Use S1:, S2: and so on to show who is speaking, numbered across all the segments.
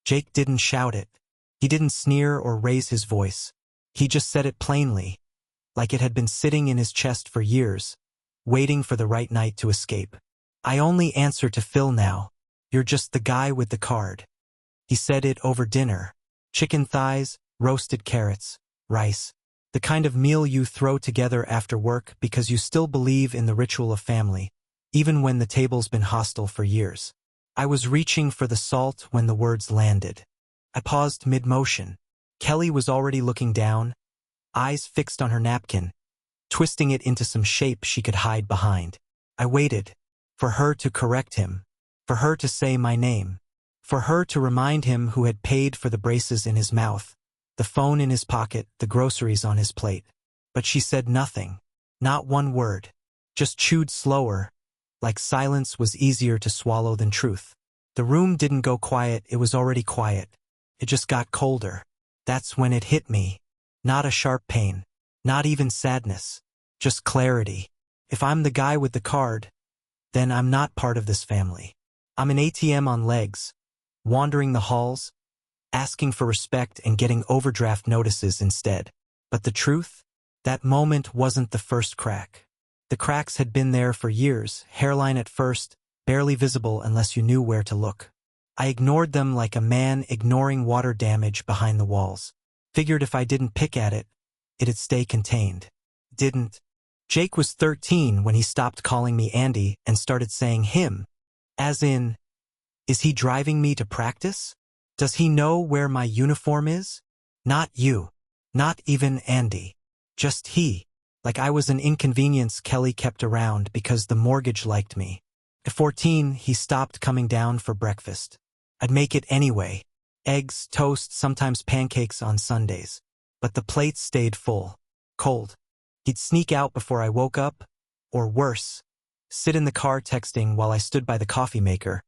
S1: Jake didn't shout it. He didn't sneer or raise his voice. He just said it plainly, like it had been sitting in his chest for years, waiting for the right night to escape. I only answer to Phil now. You're just the guy with the card. He said it over dinner. Chicken thighs, roasted carrots, rice. The kind of meal you throw together after work because you still believe in the ritual of family, even when the table's been hostile for years. I was reaching for the salt when the words landed. I paused mid-motion. Kelly was already looking down, eyes fixed on her napkin, twisting it into some shape she could hide behind. I waited, for her to correct him, for her to say my name, for her to remind him who had paid for the braces in his mouth, the phone in his pocket, the groceries on his plate. But she said nothing, not one word, just chewed slower, like silence was easier to swallow than truth. The room didn't go quiet, it was already quiet. It just got colder. That's when it hit me. Not a sharp pain, not even sadness, just clarity. If I'm the guy with the card, then I'm not part of this family. I'm an ATM on legs, wandering the halls, asking for respect and getting overdraft notices instead. But the truth? That moment wasn't the first crack. The cracks had been there for years, hairline at first, barely visible unless you knew where to look. I ignored them like a man ignoring water damage behind the walls. Figured if I didn't pick at it, it'd stay contained. Didn't. Jake was 13 when he stopped calling me Andy and started saying him. As in, is he driving me to practice? Does he know where my uniform is? Not you. Not even Andy. Just he. Like I was an inconvenience Kelly kept around because the mortgage liked me. At 14, he stopped coming down for breakfast. I'd make it anyway. Eggs, toast, sometimes pancakes on Sundays. But the plates stayed full. Cold. He'd sneak out before I woke up, or worse, sit in the car texting while I stood by the coffee maker,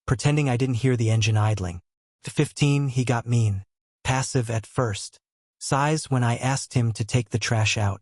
S1: pretending I didn't hear the engine idling. At 15, he got mean. Passive at first. Sighs when I asked him to take the trash out.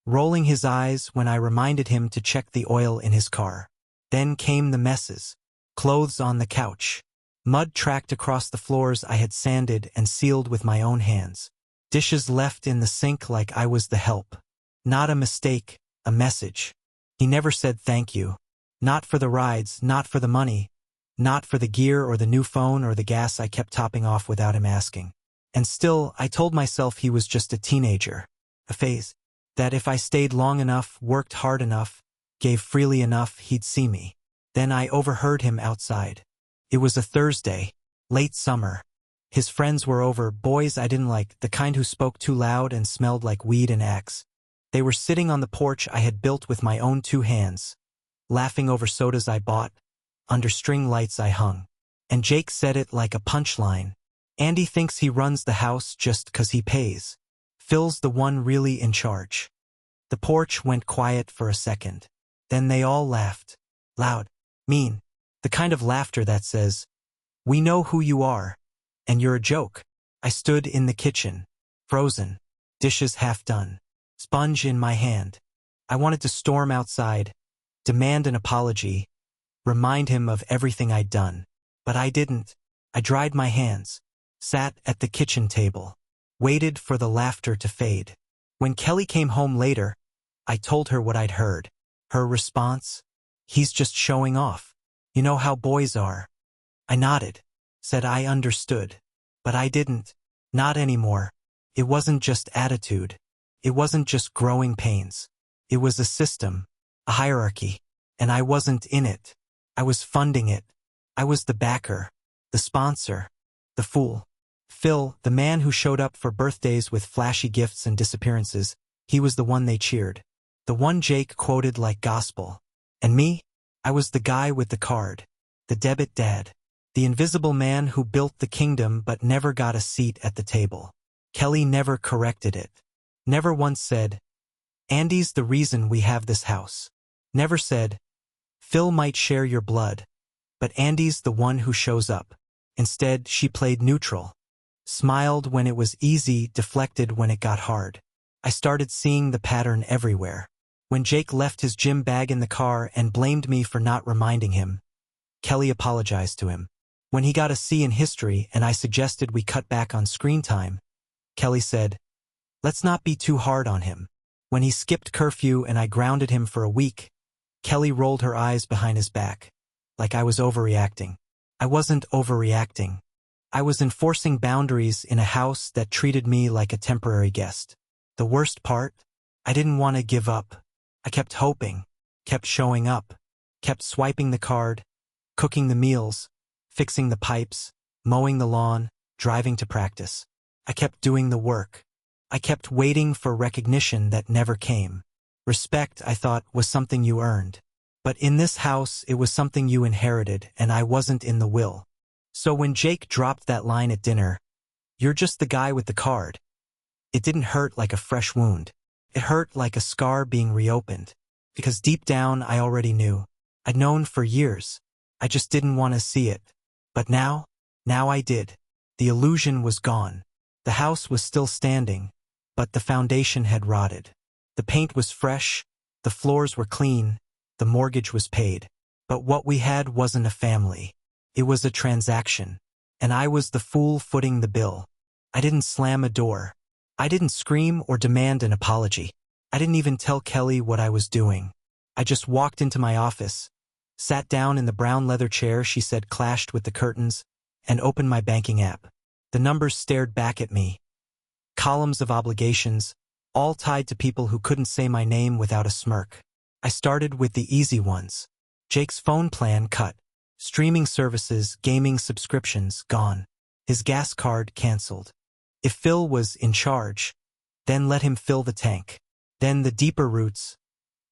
S1: Rolling his eyes when I reminded him to check the oil in his car. Then came the messes. Clothes on the couch. Mud tracked across the floors I had sanded and sealed with my own hands. Dishes left in the sink like I was the help. Not a mistake, a message. He never said thank you. Not for the rides, not for the money, not for the gear or the new phone or the gas I kept topping off without him asking. And still, I told myself he was just a teenager. A phase. That if I stayed long enough, worked hard enough, gave freely enough, he'd see me. Then I overheard him outside. It was a Thursday, late summer. His friends were over, boys I didn't like, the kind who spoke too loud and smelled like weed and axe. They were sitting on the porch I had built with my own 2 hands, laughing over sodas I bought, under string lights I hung. And Jake said it like a punchline. Andy thinks he runs the house just 'cause he pays. Phil's the one really in charge. The porch went quiet for a second. Then they all laughed. Loud. Mean. The kind of laughter that says, "We know who you are, and you're a joke." I stood in the kitchen, frozen, dishes half done, sponge in my hand. I wanted to storm outside, demand an apology, remind him of everything I'd done. But I didn't. I dried my hands, sat at the kitchen table, waited for the laughter to fade. When Kelly came home later, I told her what I'd heard. Her response? He's just showing off. You know how boys are. I nodded, said I understood. But I didn't. Not anymore. It wasn't just attitude. It wasn't just growing pains. It was a system, a hierarchy. And I wasn't in it. I was funding it. I was the backer, the sponsor, the fool. Phil, the man who showed up for birthdays with flashy gifts and disappearances, he was the one they cheered. The one Jake quoted like gospel. And me? I was the guy with the card. The debit dad. The invisible man who built the kingdom but never got a seat at the table. Kelly never corrected it. Never once said, "Andy's the reason we have this house." Never said, "Phil might share your blood, but Andy's the one who shows up." Instead, she played neutral. Smiled when it was easy, deflected when it got hard. I started seeing the pattern everywhere. When Jake left his gym bag in the car and blamed me for not reminding him, Kelly apologized to him. When he got a C in history and I suggested we cut back on screen time, Kelly said, "Let's not be too hard on him." When he skipped curfew and I grounded him for a week, Kelly rolled her eyes behind his back, like I was overreacting. I wasn't overreacting. I was enforcing boundaries in a house that treated me like a temporary guest. The worst part? I didn't want to give up. I kept hoping, kept showing up, kept swiping the card, cooking the meals, fixing the pipes, mowing the lawn, driving to practice. I kept doing the work. I kept waiting for recognition that never came. Respect, I thought, was something you earned. But in this house, it was something you inherited, and I wasn't in the will. So when Jake dropped that line at dinner, "You're just the guy with the card," it didn't hurt like a fresh wound. It hurt like a scar being reopened. Because deep down, I already knew. I'd known for years. I just didn't want to see it. But now I did. The illusion was gone. The house was still standing, but the foundation had rotted. The paint was fresh, the floors were clean, the mortgage was paid. But what we had wasn't a family. It was a transaction. And I was the fool footing the bill. I didn't slam a door. I didn't scream or demand an apology. I didn't even tell Kelly what I was doing. I just walked into my office, sat down in the brown leather chair she said clashed with the curtains, and opened my banking app. The numbers stared back at me. Columns of obligations, all tied to people who couldn't say my name without a smirk. I started with the easy ones. Jake's phone plan cut. Streaming services, gaming subscriptions, gone. His gas card canceled. If Phil was in charge, then let him fill the tank. Then the deeper roots.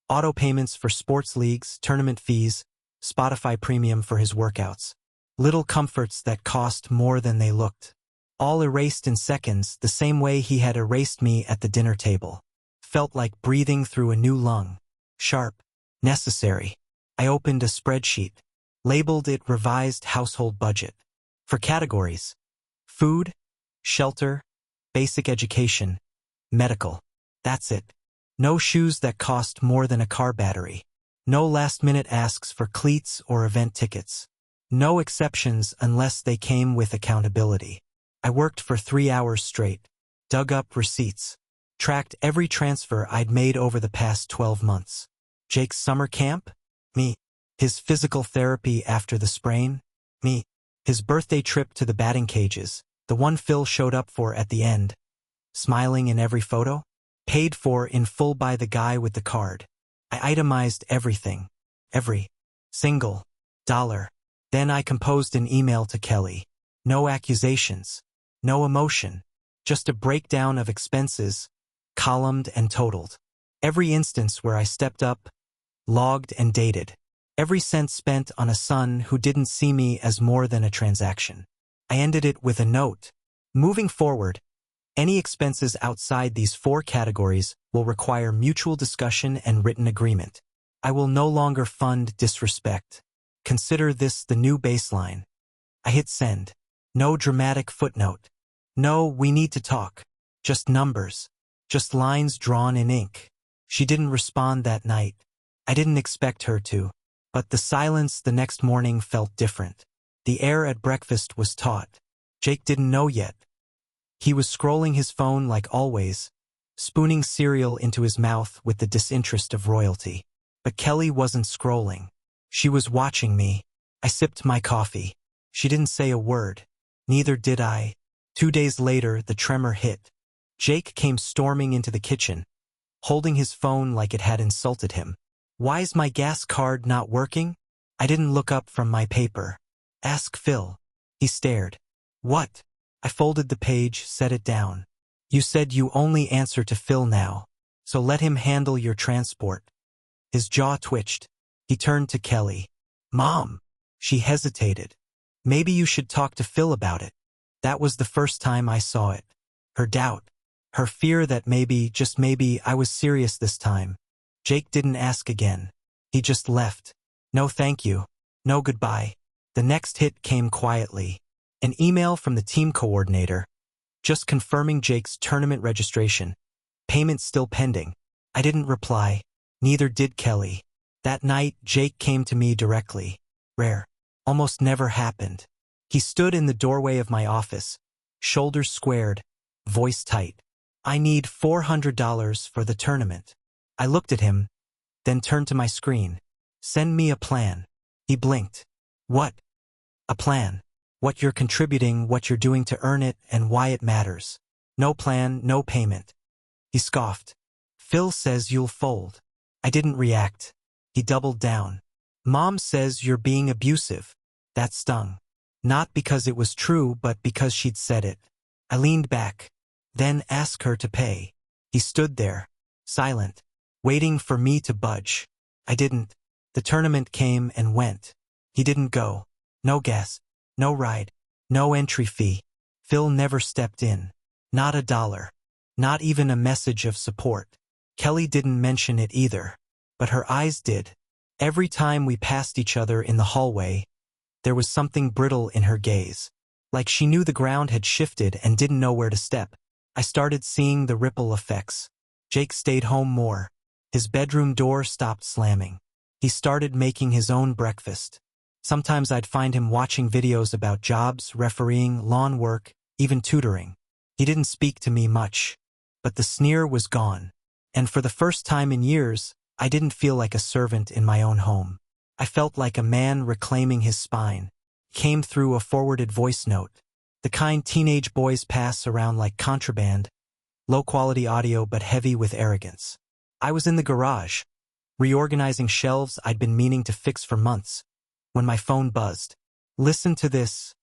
S1: Auto payments for sports leagues, tournament fees, Spotify premium for his workouts. Little comforts that cost more than they looked. All erased in seconds, the same way he had erased me at the dinner table. Felt like breathing through a new lung. Sharp. Necessary. I opened a spreadsheet. Labeled it revised household budget. For categories: food, shelter, basic education, medical. That's it. No shoes that cost more than a car battery. No last-minute asks for cleats or event tickets. No exceptions unless they came with accountability. I worked for 3 hours straight, dug up receipts, tracked every transfer I'd made over the past 12 months. Jake's summer camp? Me. His physical therapy after the sprain? Me. His birthday trip to the batting cages, the one Phil showed up for at the end, smiling in every photo? Paid for in full by the guy with the card. I itemized everything. Every single dollar. Then I composed an email to Kelly. No accusations. No emotion. Just a breakdown of expenses, columned and totaled. Every instance where I stepped up, logged and dated. Every cent spent on a son who didn't see me as more than a transaction. I ended it with a note. Moving forward, any expenses outside these 4 categories will require mutual discussion and written agreement. I will no longer fund disrespect. Consider this the new baseline. I hit send. No dramatic footnote. No, we need to talk. Just numbers. Just lines drawn in ink. She didn't respond that night. I didn't expect her to. But the silence the next morning felt different. The air at breakfast was taut. Jake didn't know yet. He was scrolling his phone like always, spooning cereal into his mouth with the disinterest of royalty. But Kelly wasn't scrolling. She was watching me. I sipped my coffee. She didn't say a word. Neither did I. 2 days later, the tremor hit. Jake came storming into the kitchen, holding his phone like it had insulted him. "Why's my gas card not working?" I didn't look up from my paper. "Ask Phil." He stared. "What?" I folded the page, set it down. "You said you only answer to Phil now, so let him handle your transport." His jaw twitched. He turned to Kelly. "Mom." She hesitated. "Maybe you should talk to Phil about it." That was the first time I saw it. Her doubt. Her fear that maybe, just maybe, I was serious this time. Jake didn't ask again. He just left. No thank you. No goodbye. The next hit came quietly. An email from the team coordinator, just confirming Jake's tournament registration. Payment still pending. I didn't reply. Neither did Kelly. That night, Jake came to me directly. Rare. Almost never happened. He stood in the doorway of my office, shoulders squared, voice tight. I need $400 for the tournament. I looked at him, then turned to my screen. Send me a plan. He blinked. What? A plan. What you're contributing, what you're doing to earn it, and why it matters. No plan, no payment. He scoffed. Phil says you'll fold. I didn't react. He doubled down. Mom says you're being abusive. That stung. Not because it was true, but because she'd said it. I leaned back. Then ask her to pay. He stood there, silent, waiting for me to budge. I didn't. The tournament came and went. He didn't go. No guest, no ride, no entry fee. Phil never stepped in. Not a dollar. Not even a message of support. Kelly didn't mention it either. But her eyes did. Every time we passed each other in the hallway, there was something brittle in her gaze. Like she knew the ground had shifted and didn't know where to step. I started seeing the ripple effects. Jake stayed home more. His bedroom door stopped slamming. He started making his own breakfast. Sometimes I'd find him watching videos about jobs, refereeing, lawn work, even tutoring. He didn't speak to me much. But the sneer was gone. And for the first time in years, I didn't feel like a servant in my own home. I felt like a man reclaiming his spine. Came through a forwarded voice note. The kind teenage boys pass around like contraband. Low-quality audio but heavy with arrogance. I was in the garage, reorganizing shelves I'd been meaning to fix for months, when my phone buzzed. Listen to this.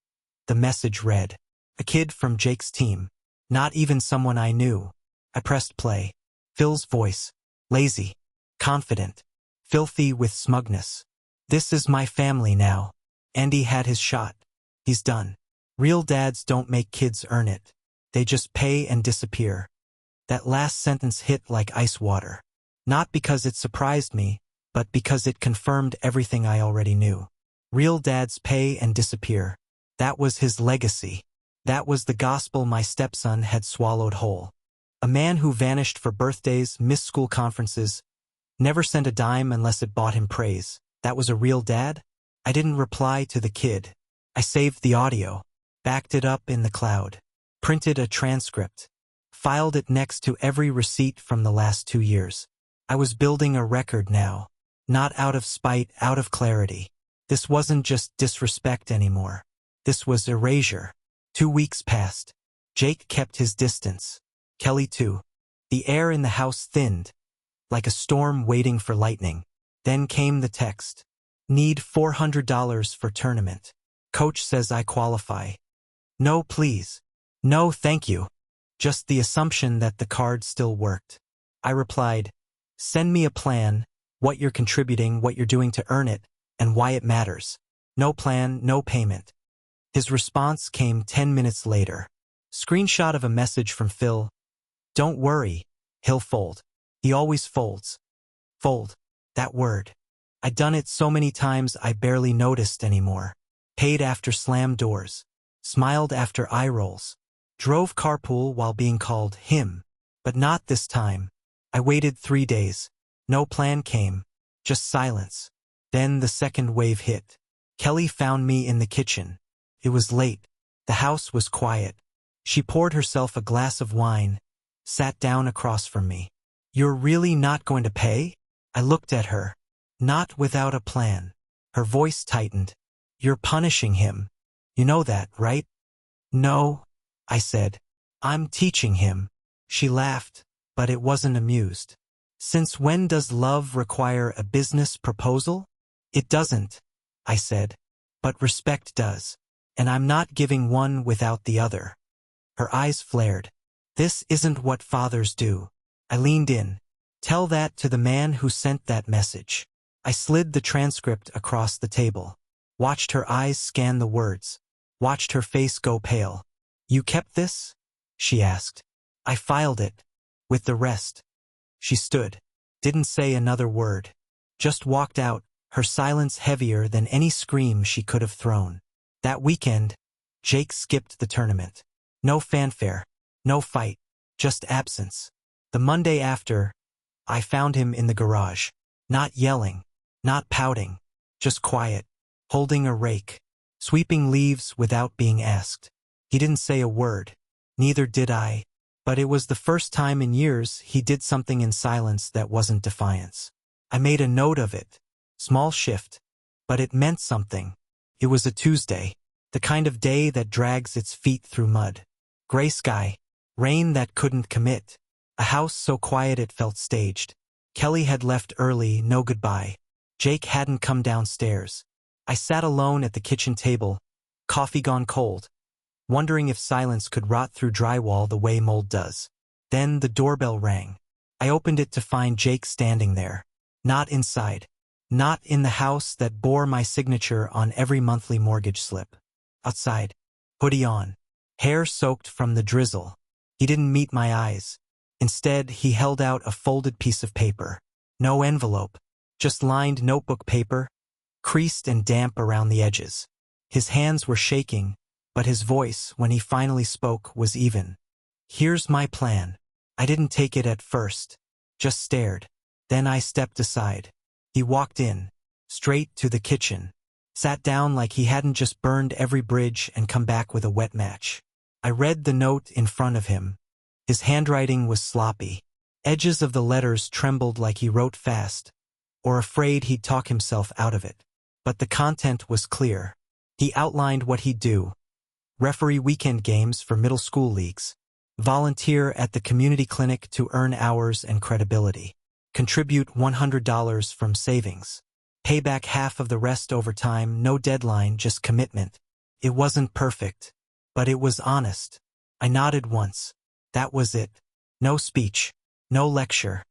S1: The message read. A kid from Jake's team. Not even someone I knew. I pressed play. Phil's voice. Lazy. Confident. Filthy with smugness. This is my family now. Andy had his shot. He's done. Real dads don't make kids earn it. They just pay and disappear. That last sentence hit like ice water. Not because it surprised me, but because it confirmed everything I already knew. Real dads pay and disappear. That was his legacy. That was the gospel my stepson had swallowed whole. A man who vanished for birthdays, missed school conferences, never sent a dime unless it bought him praise. That was a real dad? I didn't reply to the kid. I saved the audio, backed it up in the cloud, printed a transcript, filed it next to every receipt from the last 2 years. I was building a record now, not out of spite, out of clarity. This wasn't just disrespect anymore. This was erasure. 2 weeks passed. Jake kept his distance. Kelly too. The air in the house thinned, like a storm waiting for lightning. Then came the text. Need $400 for tournament. Coach says I qualify. No, please. No, thank you. Just the assumption that the card still worked. I replied, send me a plan, what you're contributing, what you're doing to earn it, and why it matters. No plan, no payment. His response came 10 minutes later. Screenshot of a message from Phil. Don't worry, he'll fold. He always folds. Fold. That word. I'd done it so many times I barely noticed anymore. Paid after slammed doors. Smiled after eye rolls. Drove carpool while being called him. But not this time. I waited 3 days. No plan came. Just silence. Then the second wave hit. Kelly found me in the kitchen. It was late. The house was quiet. She poured herself a glass of wine, sat down across from me. You're really not going to pay? I looked at her. Not without a plan. Her voice tightened. You're punishing him. You know that, right? No, I said. I'm teaching him. She laughed, but it wasn't amused. Since when does love require a business proposal? It doesn't, I said. But respect does. And I'm not giving one without the other. Her eyes flared. This isn't what fathers do. I leaned in. Tell that to the man who sent that message. I slid the transcript across the table. Watched her eyes scan the words. Watched her face go pale. You kept this? She asked. I filed it. With the rest. She stood. Didn't say another word. Just walked out, her silence heavier than any scream she could have thrown. That weekend, Jake skipped the tournament. No fanfare. No fight. Just absence. The Monday after, I found him in the garage. Not yelling. Not pouting. Just quiet. Holding a rake. sweeping leaves without being asked. He didn't say a word. Neither did I. But it was the first time in years he did something in silence that wasn't defiance. I made a note of it. Small shift. But it meant something. It was a Tuesday. The kind of day that drags its feet through mud. Gray sky. Rain that couldn't commit. A house so quiet it felt staged. Kelly had left early, no goodbye. Jake hadn't come downstairs. I sat alone at the kitchen table, coffee gone cold, wondering if silence could rot through drywall the way mold does. Then the doorbell rang. I opened it to find Jake standing there. Not inside. Not in the house that bore my signature on every monthly mortgage slip. Outside. Hoodie on. Hair soaked from the drizzle. He didn't meet my eyes. Instead, he held out a folded piece of paper. No envelope. Just lined notebook paper, creased and damp around the edges. His hands were shaking, but his voice, when he finally spoke, was even. Here's my plan. I didn't take it at first. Just stared. Then I stepped aside. He walked in, straight to the kitchen. Sat down like he hadn't just burned every bridge and come back with a wet match. I read the note in front of him. His handwriting was sloppy. Edges of the letters trembled like he wrote fast, or afraid he'd talk himself out of it. But the content was clear. He outlined what he'd do. Referee weekend games for middle school leagues. Volunteer at the community clinic to earn hours and credibility. Contribute $100 from savings. Pay back half of the rest over time, no deadline, just commitment. It wasn't perfect, but it was honest. I nodded once. That was it. No speech. No lecture.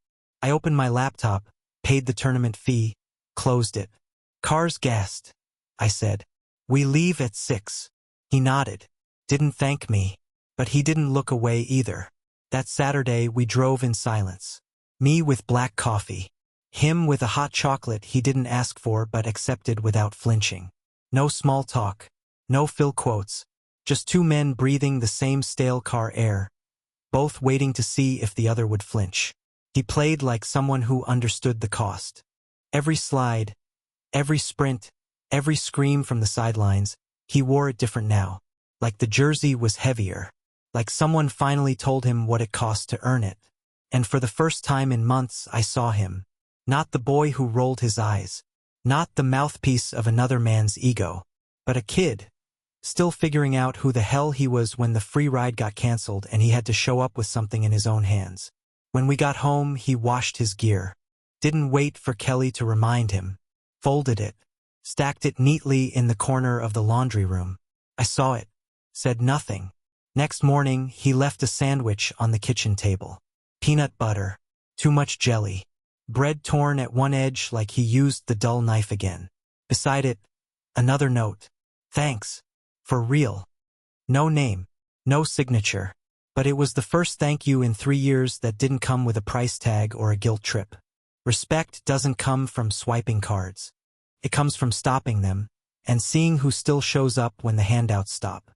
S1: I opened my laptop, paid the tournament fee, closed it. Car's gassed, I said. We leave at 6. He nodded. Didn't thank me. But he didn't look away either. That Saturday we drove in silence. Me with black coffee. Him with a hot chocolate he didn't ask for but accepted without flinching. No small talk. No fill quotes. Just two men breathing the same stale car air, both waiting to see if the other would flinch. He played like someone who understood the cost. Every slide, every sprint, every scream from the sidelines, he wore it different now. Like the jersey was heavier. Like someone finally told him what it cost to earn it. And for the first time in months I saw him. Not the boy who rolled his eyes. Not the mouthpiece of another man's ego. But a kid. Still figuring out who the hell he was when the free ride got canceled and he had to show up with something in his own hands. When we got home, he washed his gear. Didn't wait for Kelly to remind him. Folded it. Stacked it neatly in the corner of the laundry room. I saw it. Said nothing. Next morning, he left a sandwich on the kitchen table. Peanut butter. Too much jelly. Bread torn at one edge like he used the dull knife again. Beside it, another note. Thanks. For real. No name. No signature. But it was the first thank you in 3 years that didn't come with a price tag or a guilt trip. Respect doesn't come from swiping cards. It comes from stopping them and seeing who still shows up when the handouts stop.